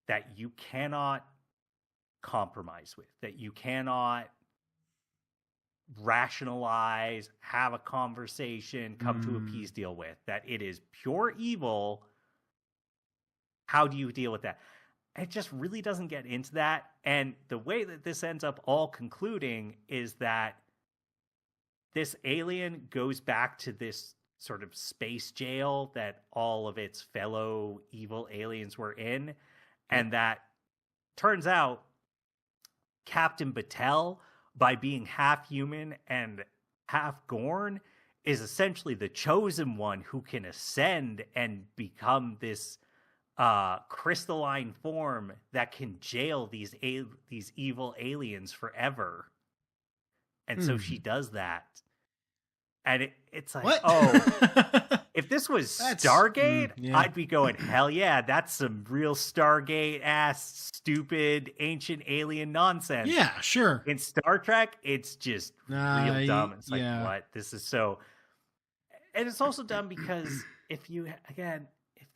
that you cannot compromise with, that you cannot rationalize, have a conversation, come to a peace deal with, that it is pure evil? How do you deal with that? It just really doesn't get into that. And the way that this ends up all concluding is that this alien goes back to this sort of space jail that all of its fellow evil aliens were in. And that turns out Captain Batel, by being half human and half Gorn, is essentially the chosen one who can ascend and become this crystalline form that can jail these evil aliens forever. And so she does that. And it's like, if this was Stargate, I'd be going, hell yeah, that's some real Stargate-ass, stupid, ancient alien nonsense. Yeah, sure. In Star Trek, it's just real dumb. It's like, what? This is so... And it's also dumb because if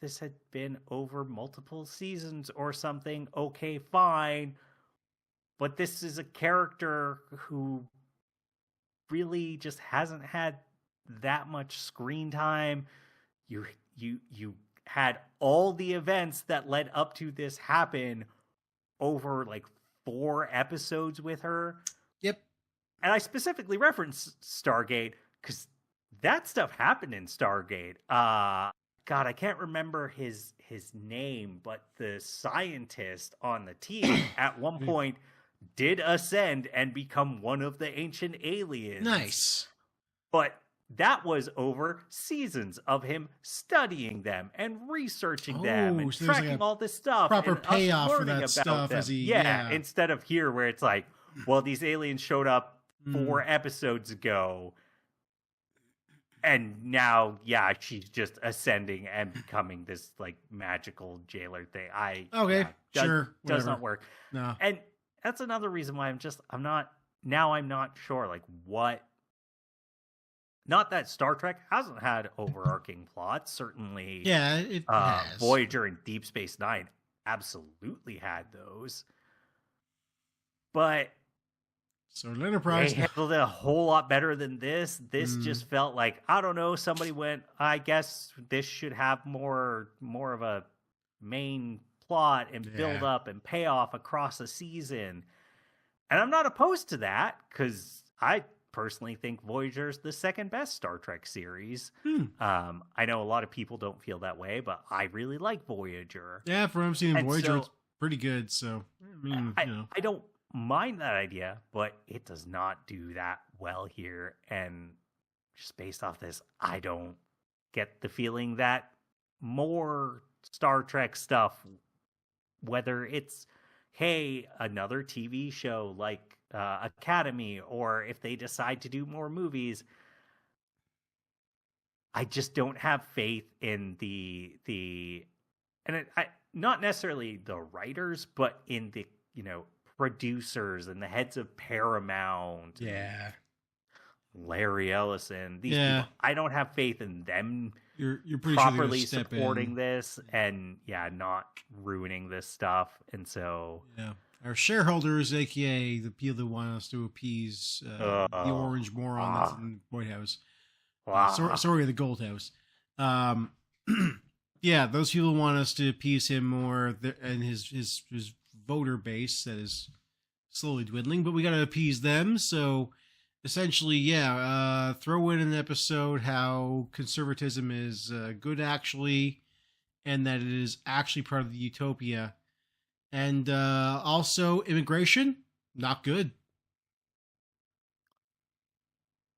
this had been over multiple seasons or something, okay, fine. But this is a character who really just hasn't had that much screen time. You had all the events that led up to this happen over like 4 episodes with her. Yep. I specifically reference Stargate because that stuff happened in Stargate. God, I can't remember his name, but the scientist on the team at one point did ascend and become one of the ancient aliens. Nice. But that was over seasons of him studying them and researching them and so tracking all this stuff. Proper and payoff for that about stuff them. as he instead of here where it's like, well, these aliens showed up 4 episodes ago. And now, she's just ascending and becoming this like magical jailer thing. Does not work. No. And that's another reason why I'm not sure like what. Not that Star Trek hasn't had overarching plots. Certainly, it has. Voyager and Deep Space Nine absolutely had those. But so Enterprise they handled it a whole lot better than this. This just felt like, I don't know, somebody went, I guess this should have more of a main plot and build up and payoff across a season. And I'm not opposed to that because I personally think Voyager's the second best Star Trek series. I know a lot of people don't feel that way, but I really like Voyager. Yeah, from what I've seen in Voyager, it's pretty good. So I don't mind that idea, but it does not do that well here. And just based off this, I don't get the feeling that more Star Trek stuff, whether it's another TV show like Academy, or if they decide to do more movies, I just don't have faith in not necessarily the writers, but in the producers and the heads of Paramount. Yeah. Larry Ellison. These people, I don't have faith in them. You're pretty properly sure supporting this and not ruining this stuff. And so our shareholders, aka the people that want us to appease the orange moron that's in the White House. Sorry, the Gold House. Those people want us to appease him more, and his voter base that is slowly dwindling, but we got to appease them. So essentially, throw in an episode how conservatism is good actually, and that it is actually part of the utopia. And also immigration, not good.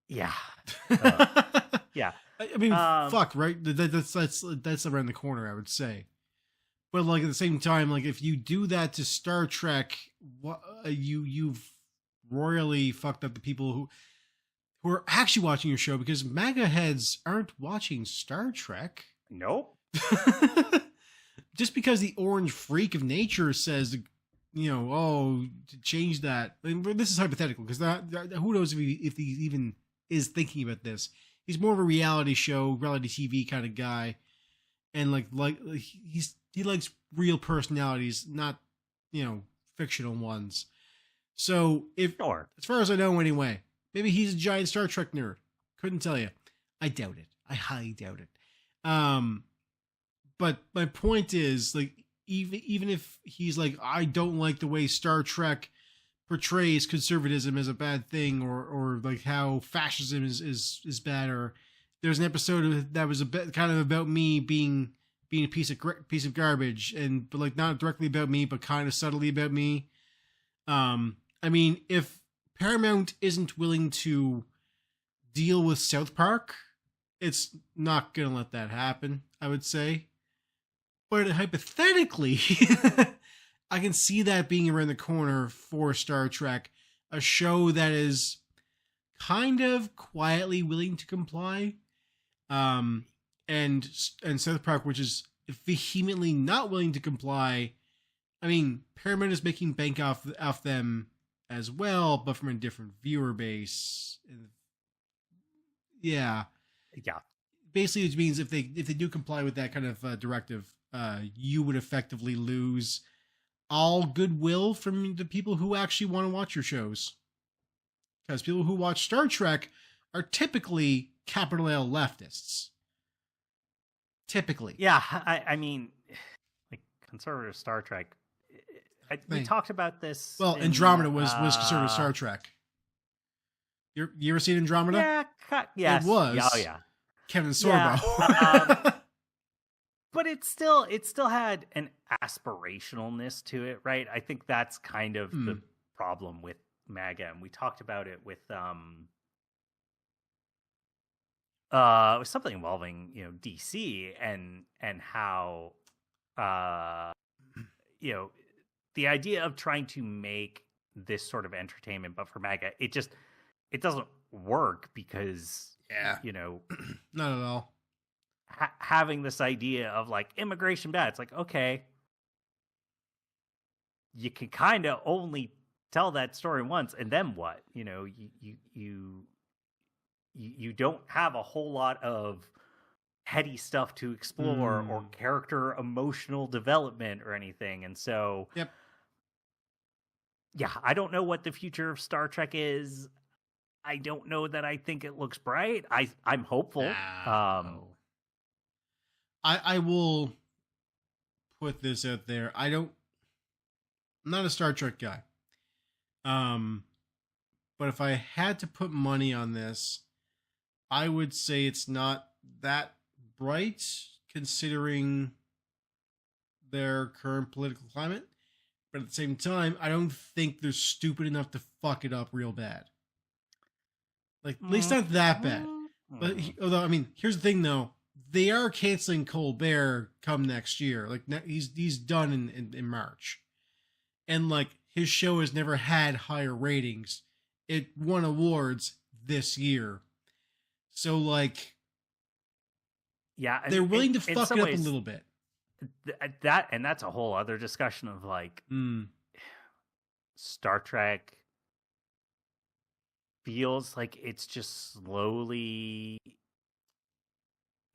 Yeah. I mean, fuck, right? That's around the corner, I would say. But like at the same time, like if you do that to Star Trek, you've royally fucked up the people who are actually watching your show, because MAGA heads aren't watching Star Trek. Nope. Just because the orange freak of nature says, to change that. I mean, this is hypothetical, because who knows if he even is thinking about this. He's more of a reality TV kind of guy, and like he likes real personalities, not fictional ones. So as far as I know, anyway, maybe he's a giant Star Trek nerd. Couldn't tell you. I doubt it. I highly doubt it. But my point is, like, even if he's like, I don't like the way Star Trek portrays conservatism as a bad thing, or like how fascism is bad, or there's an episode that was a bit kind of about me being a piece of garbage, but like not directly about me, but kind of subtly about me. I mean, if Paramount isn't willing to deal with South Park, it's not gonna let that happen, I would say. But hypothetically, I can see that being around the corner for Star Trek, a show that is kind of quietly willing to comply, and South Park, which is vehemently not willing to comply. I mean, Paramount is making bank off them as well, but from a different viewer base. Yeah. Basically, it means if they do comply with that kind of directive, you would effectively lose all goodwill from the people who actually want to watch your shows. Because people who watch Star Trek are typically capital L leftists. Typically. Yeah, I mean, like conservative Star Trek. We talked about this. Well, Andromeda was conservative Star Trek. You ever seen Andromeda? Yeah, yes. It was. Yeah, oh yeah. Kevin Sorbo. Yeah, but it still had an aspirationalness to it, right? I think that's kind of the problem with MAGA, and we talked about it with something involving DC and how the idea of trying to make this sort of entertainment, but for MAGA, it doesn't work because not at all. Having this idea of like immigration bad, it's like, okay, you can kind of only tell that story once, and then what? You don't have a whole lot of heady stuff to explore or character emotional development or anything. And so, yeah, I don't know what the future of Star Trek is. I don't know that I think it looks bright. I'm hopeful. I will put this out there. I'm not a Star Trek guy. But if I had to put money on this, I would say it's not that bright considering their current political climate. But at the same time, I don't think they're stupid enough to fuck it up real bad. Like, at least not that bad. But although, I mean, here's the thing though. They are canceling Colbert come next year. Like, he's done in March. And like, his show has never had higher ratings. It won awards this year. So like, yeah, they're willing to fuck it up a little bit. That's a whole other discussion of like Star Trek feels like it's just slowly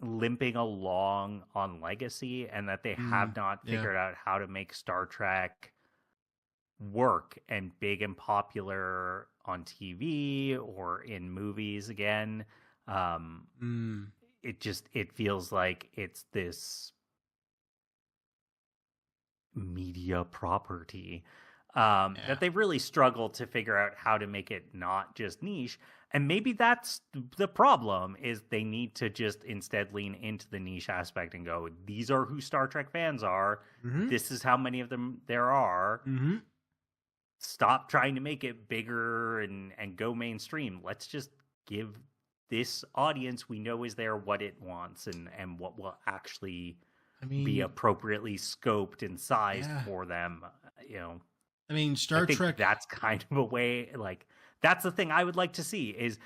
limping along on legacy, and that they have not figured out how to make Star Trek work and big and popular on TV or in movies again. It feels like it's this media property that they really struggle to figure out how to make it not just niche. And maybe that's the problem, is they need to just instead lean into the niche aspect and go, these are who Star Trek fans are. This is how many of them there are. Stop trying to make it bigger and go mainstream. Let's just give this audience we know is there what it wants and what will actually be appropriately scoped and sized for them. I mean, Star Trek, that's kind of a way, like, that's the thing I would like to see is,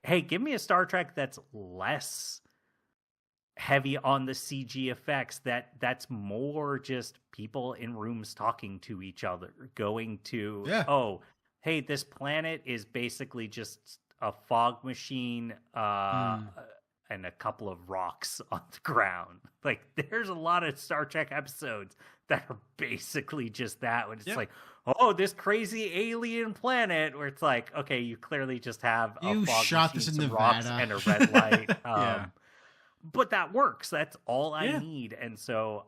hey, give me a Star Trek that's less heavy on the CG effects, that's more just people in rooms talking to each other, going to, oh, hey, this planet is basically just a fog machine and a couple of rocks on the ground. Like, there's a lot of Star Trek episodes that are basically just that, when it's like, oh, this crazy alien planet, where it's like, okay, you clearly just have a fog shot machine, this in some Nevada, rocks, and a red light. But that works. That's all I need. And so,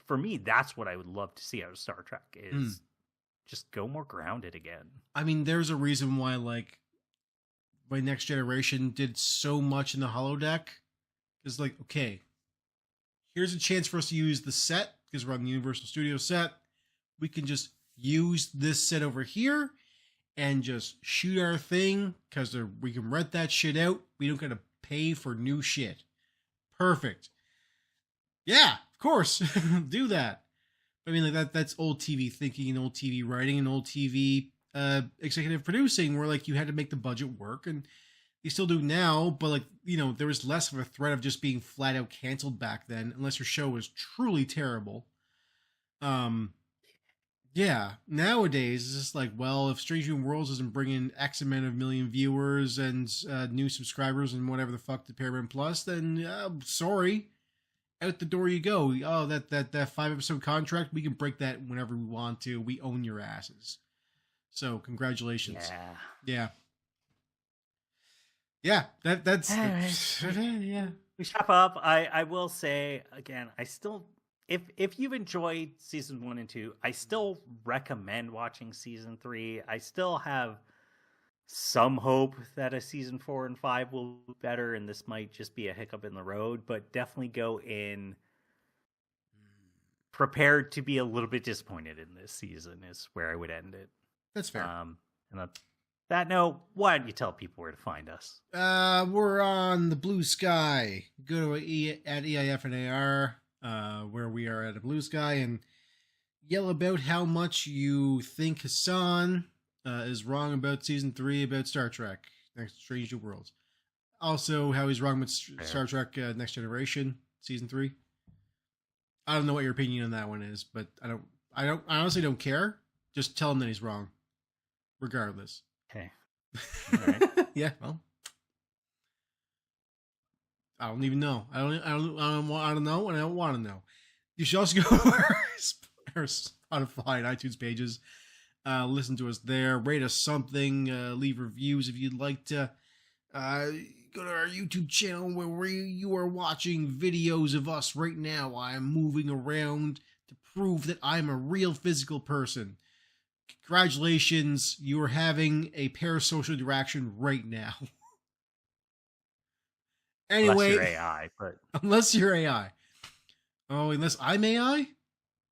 for me, that's what I would love to see out of Star Trek, is just go more grounded again. I mean, there's a reason why, like, my Next Generation did so much in the holodeck. It's like, okay, here's a chance for us to use the set, because we're on the Universal Studios set. We can just use this set over here and just shoot our thing, because we can rent that shit out. We don't gotta pay for new shit. Perfect. Yeah, of course. Do that. I mean, like, that's old TV thinking and old TV writing and old TV executive producing, where like you had to make the budget work, and you still do now, but like, there was less of a threat of just being flat out canceled back then, unless your show was truly terrible. Yeah, nowadays it's just like, well, if Strange New Worlds isn't bringing X amount of million viewers and new subscribers and whatever the fuck to Paramount Plus, then sorry, out the door you go. Oh, that 5-episode contract, we can break that whenever we want to. We own your asses. So congratulations. Yeah. That's yeah. We wrap up. I will say again, I still, if you've enjoyed season 1 and 2, I still recommend watching season 3. I still have some hope that a season 4 and 5 will be better, and this might just be a hiccup in the road, but definitely go in prepared to be a little bit disappointed in this season is where I would end it. That's fair. And on that note, why don't you tell people where to find us? We're on the Blue Sky. Go to at EIF and AR, where we are at a Blue Sky, and yell about how much you think Hassan is wrong about season 3 about Star Trek Next Strange New Worlds. Also, how he's wrong with Star Trek Next Generation season 3. I don't know what your opinion on that one is, but I honestly don't care. Just tell him that he's wrong, regardless. Okay. All right. Yeah. Well, I don't even know. I don't know, and I don't want to know. You should also go to our Spotify and iTunes pages. Listen to us there. Rate us something. Leave reviews if you'd like to. Go to our YouTube channel where you are watching videos of us right now. I am moving around to prove that I'm a real physical person. Congratulations, you are having a parasocial interaction right now. Anyway, unless you're AI, but unless you're AI. Oh, unless I'm AI?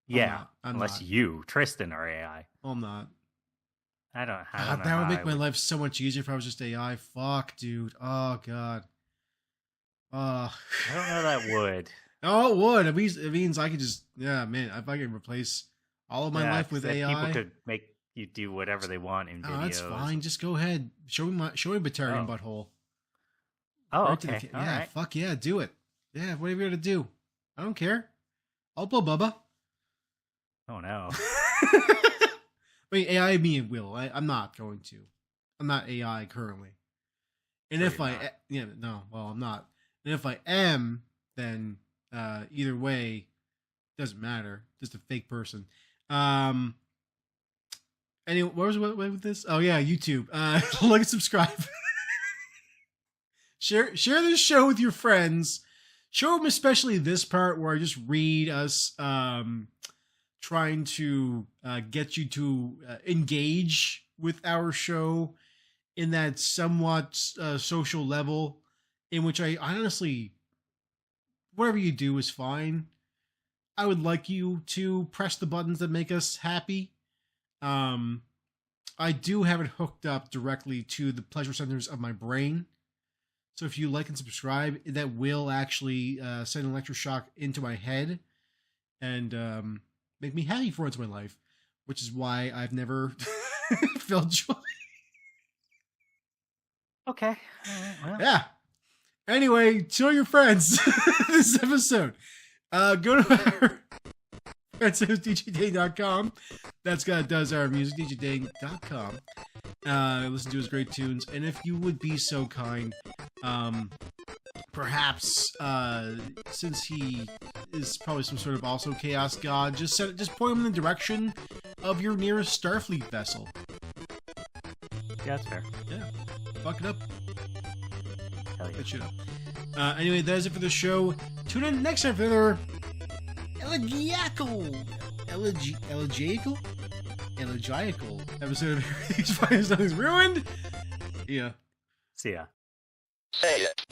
Yeah, I'm unless not. you, Tristan, are AI. I'm not. I don't know. That would make my life so much easier if I was just AI. Fuck, dude. Oh, God. I don't know that would. Oh, it would. It means I could just, yeah, man, if I could replace all of my life with AI. People could make you do whatever they want in videos. Oh, that's fine. Just go ahead. Show me Batarian butthole. Oh, Right okay. All yeah, right. Fuck yeah, do it. Yeah, whatever you're going to do. I don't care. I'll blow Bubba. Oh, no. I mean, AI me will. I'm not going to. I'm not AI currently. And Sure if you're I, not. yeah, no, well, I'm not. And if I am, then either way, doesn't matter. Just a fake person. Anyway, what was with this? Oh yeah, YouTube. Like and subscribe. Share this show with your friends. Show them especially this part where I just read us trying to get you to engage with our show in that somewhat social level, in which I honestly, whatever you do is fine. I would like you to press the buttons that make us happy. I do have it hooked up directly to the pleasure centers of my brain. So if you like and subscribe, that will actually send an electroshock into my head and make me happy for once in my life, which is why I've never felt joy. Okay. All right, well. Yeah. Anyway, tell your friends this episode. Go to our DJDang.com. That's got does our music, DJDang.com. Listen to his great tunes. And if you would be so kind, perhaps, since he is probably some sort of also chaos god, just point him in the direction of your nearest Starfleet vessel. Yeah, that's fair. Yeah. Fuck it up. Hell yeah. Good shit up. Anyway, that is it for the show. Tune in next time for another elegiacal episode of Everything's Fine, Nothing's Ruined. Yeah. See ya. Say it.